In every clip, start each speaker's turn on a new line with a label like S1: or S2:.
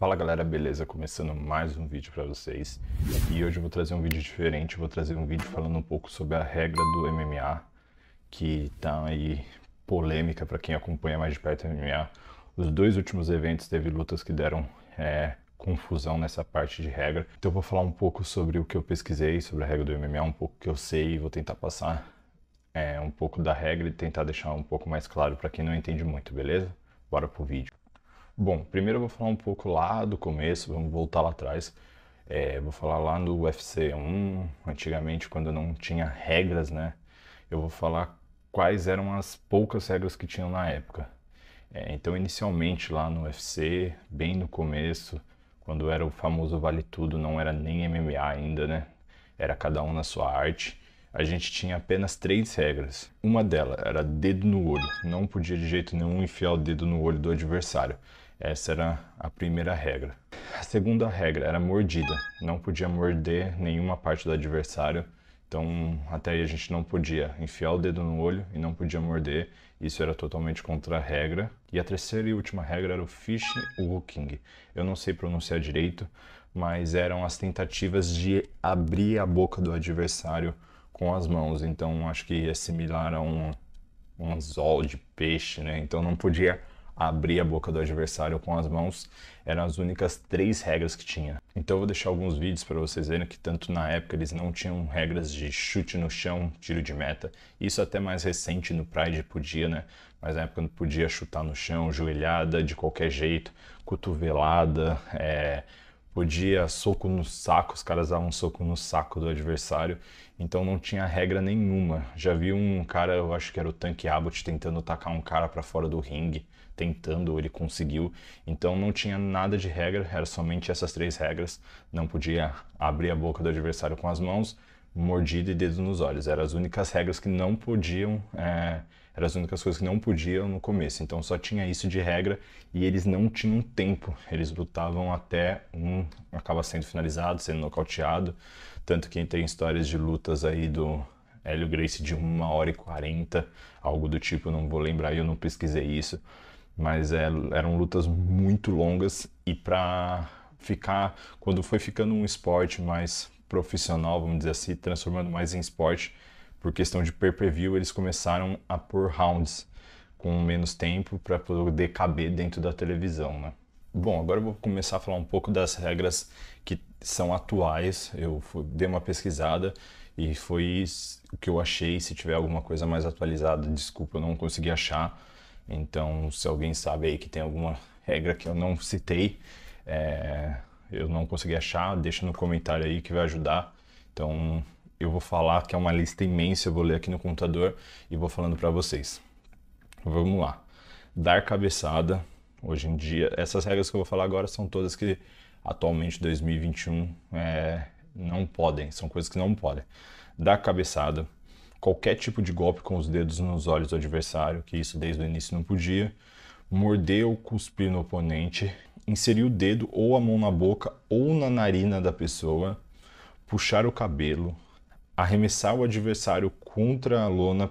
S1: Fala galera, beleza? Começando mais um vídeo para vocês. E hoje eu vou trazer um vídeo diferente, vou trazer um vídeo falando um pouco sobre a regra do MMA, que tá aí polêmica para quem acompanha mais de perto o MMA. Os dois últimos eventos teve lutas que deram confusão nessa parte de regra. Então eu vou falar um pouco sobre o que eu pesquisei sobre a regra do MMA, um pouco que eu sei e vou tentar passar um pouco da regra e tentar deixar um pouco mais claro para quem não entende muito, beleza? Bora pro vídeo. Bom, primeiro eu vou falar um pouco lá do começo, vamos voltar lá atrás. Vou falar lá no UFC 1, antigamente quando não tinha regras, né? Eu vou falar quais eram as poucas regras que tinham na época. Então, inicialmente lá no UFC, bem no começo, quando era o famoso Vale Tudo, não era nem MMA ainda, né? Era cada um na sua arte. A gente tinha apenas 3 regras. Uma delas era dedo no olho. Não podia de jeito nenhum enfiar o dedo no olho do adversário. Essa era a primeira regra. A segunda regra era mordida. Não podia morder nenhuma parte do adversário. Então, até aí a gente não podia enfiar o dedo no olho e não podia morder. Isso era totalmente contra a regra. E a terceira e última regra era o fish hooking. Eu não sei pronunciar direito, mas eram as tentativas de abrir a boca do adversário com as mãos. Então, acho que é similar a um anzol de peixe, né? Então, não podia abrir a boca do adversário com as mãos. Eram as únicas 3 regras que tinha. Então eu vou deixar alguns vídeos para vocês verem que tanto na época eles não tinham regras de chute no chão, tiro de meta. Isso até mais recente no Pride podia, né? Mas na época não podia chutar no chão, joelhada de qualquer jeito, cotovelada, podia soco no saco, os caras davam um soco no saco do adversário, então não tinha regra nenhuma. Já vi um cara, eu acho que era o Tank Abbott, tentando tacar um cara para fora do ringue, tentando, ele conseguiu. Então não tinha nada de regra, era somente essas 3 regras. Não podia abrir a boca do adversário com as mãos, mordida e dedo nos olhos. Eram as únicas regras que não podiam, eram as únicas coisas que não podiam no começo. Então só tinha isso de regra e eles não tinham tempo. Eles lutavam até um acaba sendo finalizado, sendo nocauteado. Tanto que tem histórias de lutas aí do Hélio Gracie de 1h40, algo do tipo, não vou lembrar, eu não pesquisei isso. Mas eram lutas muito longas e para ficar, quando foi ficando um esporte mais profissional, vamos dizer assim, transformando mais em esporte, por questão de pay-per-view, eles começaram a pôr rounds com menos tempo para poder caber dentro da televisão, né? Bom, agora eu vou começar a falar um pouco das regras que são atuais. Dei uma pesquisada e foi o que eu achei. Se tiver alguma coisa mais atualizada, desculpa, eu não consegui achar. Então, se alguém sabe aí que tem alguma regra que eu não citei, eu não consegui achar, deixa no comentário aí que vai ajudar. Então, eu vou falar que é uma lista imensa, eu vou ler aqui no computador e vou falando para vocês. Vamos lá. Dar cabeçada. Hoje em dia, essas regras que eu vou falar agora são todas que atualmente 2021 não podem, são coisas que não podem. Dar cabeçada. Qualquer tipo de golpe com os dedos nos olhos do adversário, que isso desde o início não podia, morder ou cuspir no oponente, inserir o dedo ou a mão na boca ou na narina da pessoa, puxar o cabelo, arremessar o adversário contra a lona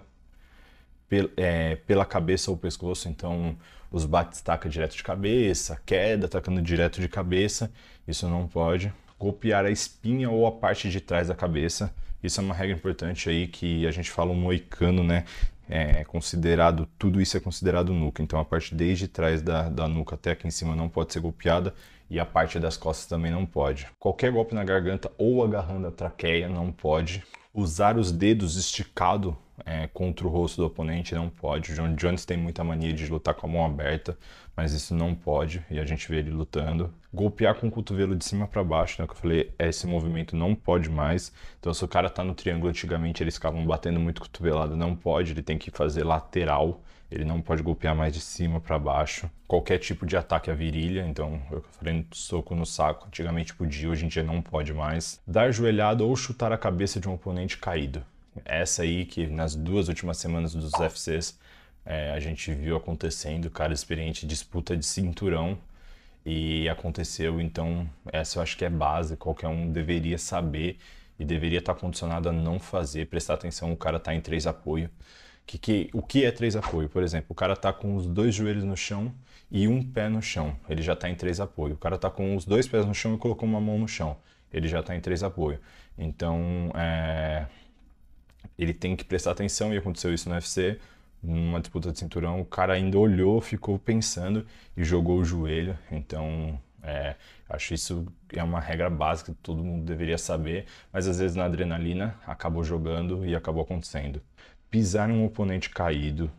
S1: pela cabeça ou pescoço, então os bate-estaca direto de cabeça, queda atacando direto de cabeça, isso não pode. Golpear a espinha ou a parte de trás da cabeça. Isso é uma regra importante aí que a gente fala um moicano, né? Tudo isso é considerado nuca. Então a parte desde trás da nuca até aqui em cima não pode ser golpeada e a parte das costas também não pode. Qualquer golpe na garganta ou agarrando a traqueia não pode. Usar os dedos esticados contra o rosto do oponente não pode. O John Jones tem muita mania de lutar com a mão aberta, mas isso não pode e a gente vê ele lutando. Golpear com o cotovelo de cima para baixo, né? Que eu falei, esse movimento não pode mais. Então, se o cara tá no triângulo, antigamente eles ficavam batendo muito cotovelada, não pode, ele tem que fazer lateral. Ele não pode golpear mais de cima para baixo. Qualquer tipo de ataque à virilha, então eu falei soco no saco, antigamente podia, hoje em dia não pode mais. Dar joelhada ou chutar a cabeça de um oponente caído. Essa aí que nas 2 últimas semanas dos UFCs a gente viu acontecendo, cara experiente, disputa de cinturão e aconteceu, então essa eu acho que é base, qualquer um deveria saber e deveria estar condicionado a não fazer, prestar atenção, o cara tá em 3 apoio. O que é 3 apoio? Por exemplo, o cara tá com os 2 joelhos no chão e um pé no chão, ele já tá em 3 apoio. O cara tá com os 2 pés no chão e colocou uma mão no chão, ele já tá em 3 apoio. Então, ele tem que prestar atenção, e aconteceu isso no UFC, numa disputa de cinturão, o cara ainda olhou, ficou pensando e jogou o joelho. Então, acho isso é uma regra básica que todo mundo deveria saber, mas às vezes na adrenalina acabou jogando e acabou acontecendo. Pisar em um oponente caído,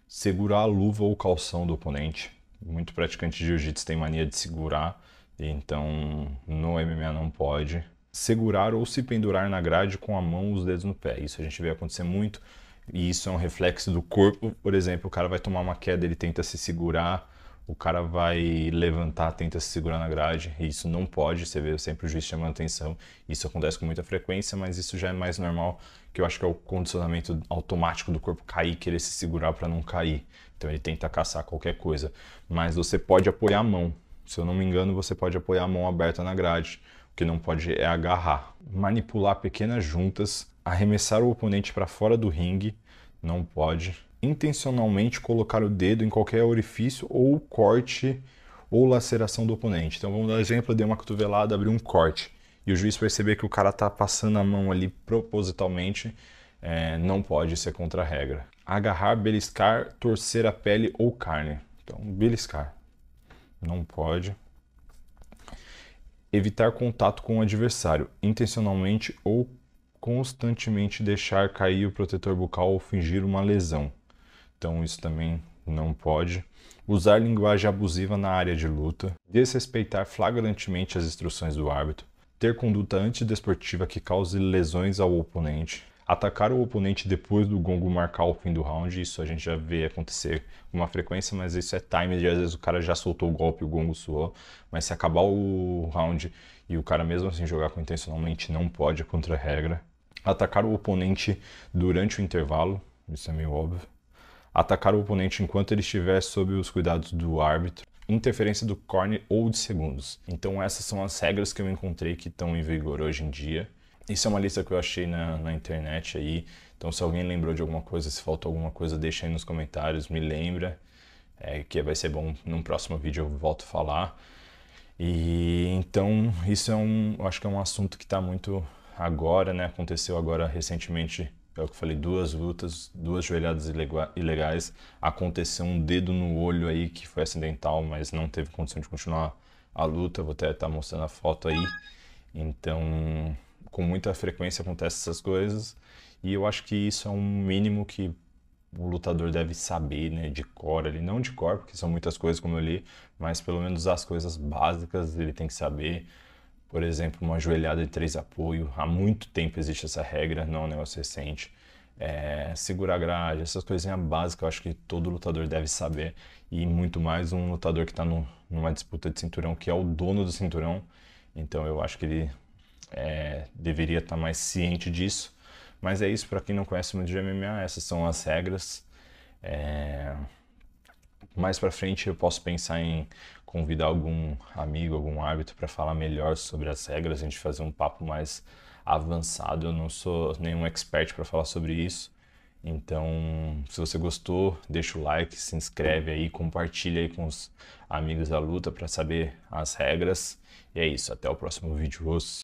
S1: segurar a luva ou o calção do oponente. Muito praticante de jiu-jitsu tem mania de segurar, então no MMA não pode. Segurar ou se pendurar na grade com a mão e os dedos no pé. Isso a gente vê acontecer muito, e isso é um reflexo do corpo. Por exemplo, o cara vai tomar uma queda, ele tenta se segurar, o cara vai levantar, tenta se segurar na grade, e isso não pode. Você vê sempre o juiz chamando atenção. Isso acontece com muita frequência, mas isso já é mais normal, que eu acho que é o condicionamento automático do corpo cair, querer se segurar para não cair. Então ele tenta caçar qualquer coisa. Mas você pode apoiar a mão. Se eu não me engano, você pode apoiar a mão aberta na grade. O que não pode é agarrar. Manipular pequenas juntas, arremessar o oponente para fora do ringue, não pode. Intencionalmente colocar o dedo em qualquer orifício ou corte ou laceração do oponente. Então vamos dar um exemplo, eu dei uma cotovelada, abri um corte, e o juiz perceber que o cara tá passando a mão ali propositalmente, não pode ser contra a regra. Agarrar, beliscar, torcer a pele ou carne. Então, beliscar, não pode. Evitar contato com o adversário, intencionalmente ou constantemente deixar cair o protetor bucal ou fingir uma lesão. Então isso também não pode. Usar linguagem abusiva na área de luta. Desrespeitar flagrantemente as instruções do árbitro. Ter conduta antidesportiva que cause lesões ao oponente. Atacar o oponente depois do gongo marcar o fim do round. Isso a gente já vê acontecer com uma frequência, mas isso é time. Às vezes o cara já soltou o golpe, o gongo soou. Mas se acabar o round e o cara mesmo assim jogar com intencionalmente, não pode, é contra a regra. Atacar o oponente durante o intervalo. Isso é meio óbvio. Atacar o oponente enquanto ele estiver sob os cuidados do árbitro. Interferência do corner ou de segundos. Então essas são as regras que eu encontrei que estão em vigor hoje em dia. Isso é uma lista que eu achei na internet aí. Então se alguém lembrou de alguma coisa, se faltou alguma coisa, deixa aí nos comentários, me lembra. Que vai ser bom, num próximo vídeo eu volto a falar. E então isso eu acho que é um assunto que está muito agora, né? Aconteceu agora recentemente. É o que eu falei, 2 lutas, 2 joelhadas ilegais. Aconteceu um dedo no olho aí que foi acidental, mas não teve condição de continuar a luta. Vou até estar mostrando a foto aí. Então, com muita frequência acontecem essas coisas. E eu acho que isso é um mínimo que o lutador deve saber, né, de cor ali. Não de cor, porque são muitas coisas como eu li, mas pelo menos as coisas básicas ele tem que saber. Por exemplo, uma joelhada de 3 apoio. Há muito tempo existe essa regra, não é um negócio recente. Segurar a grade, essas coisinhas básicas eu acho que todo lutador deve saber. E muito mais um lutador que está numa disputa de cinturão, que é o dono do cinturão. Então eu acho que ele deveria estar mais ciente disso. Mas é isso, para quem não conhece muito de MMA, essas são as regras. Mais para frente eu posso pensar em convidar algum amigo, algum árbitro para falar melhor sobre as regras, a gente fazer um papo mais avançado. Eu não sou nenhum expert para falar sobre isso. Então, se você gostou, deixa o like, se inscreve aí, compartilha aí com os amigos da luta para saber as regras. E é isso, até o próximo vídeo.